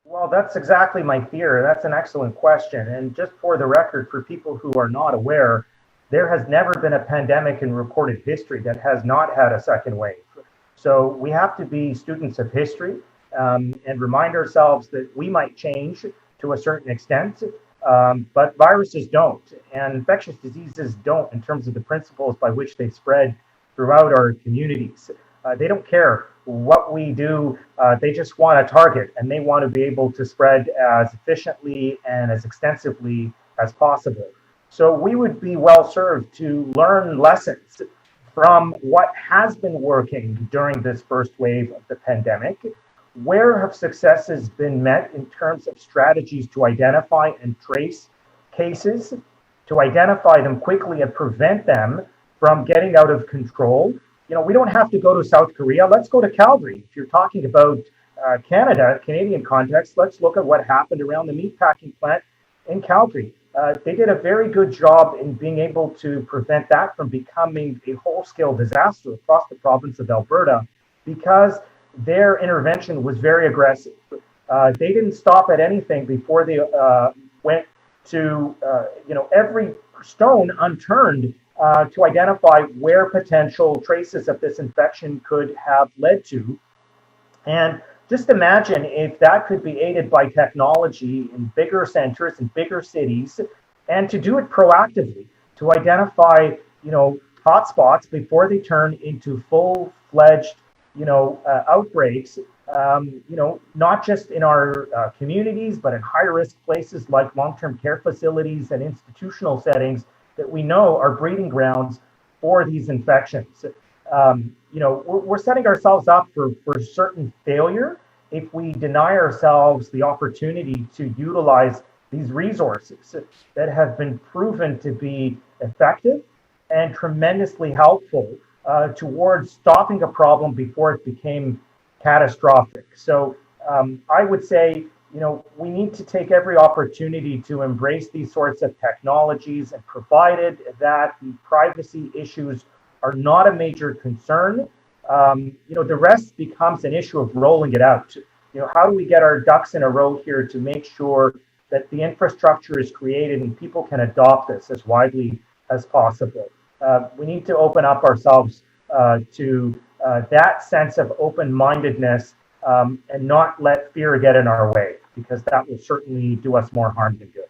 Well, that's exactly my fear. That's an excellent question. And just for the record, for people who are not aware, there has never been a pandemic in recorded history that has not had a second wave. So we have to be students of history and remind ourselves that we might change to a certain extent, but viruses don't, and infectious diseases don't in terms of the principles by which they spread throughout our communities. They don't care what we do. They just want a target, and they want to be able to spread as efficiently and as extensively as possible. So we would be well served to learn lessons from what has been working during this first wave of the pandemic. Where have successes been met in terms of strategies to identify and trace cases, to identify them quickly and prevent them from getting out of control? We don't have to go to South Korea. Let's go to Calgary. If you're talking about Canada, Canadian context, let's look at what happened around the meatpacking plant in Calgary. They did a very good job in being able to prevent that from becoming a whole-scale disaster across the province of Alberta because their intervention was very aggressive. They didn't stop at anything before they went to, every stone unturned to identify where potential traces of this infection could have led to. And just imagine if that could be aided by technology in bigger centers and bigger cities, and to do it proactively, to identify, hotspots before they turn into full-fledged, outbreaks, not just in our communities, but in high-risk places like long-term care facilities and institutional settings that we know are breeding grounds for these infections. We're setting ourselves up for certain failure if we deny ourselves the opportunity to utilize these resources that have been proven to be effective and tremendously helpful towards stopping a problem before it became catastrophic. So I would say, we need to take every opportunity to embrace these sorts of technologies, and provided that the privacy issues are not a major concern, the rest becomes an issue of rolling it out. How do we get our ducks in a row here to make sure that the infrastructure is created and people can adopt this as widely as possible? We need to open up ourselves to that sense of open-mindedness and not let fear get in our way, because that will certainly do us more harm than good.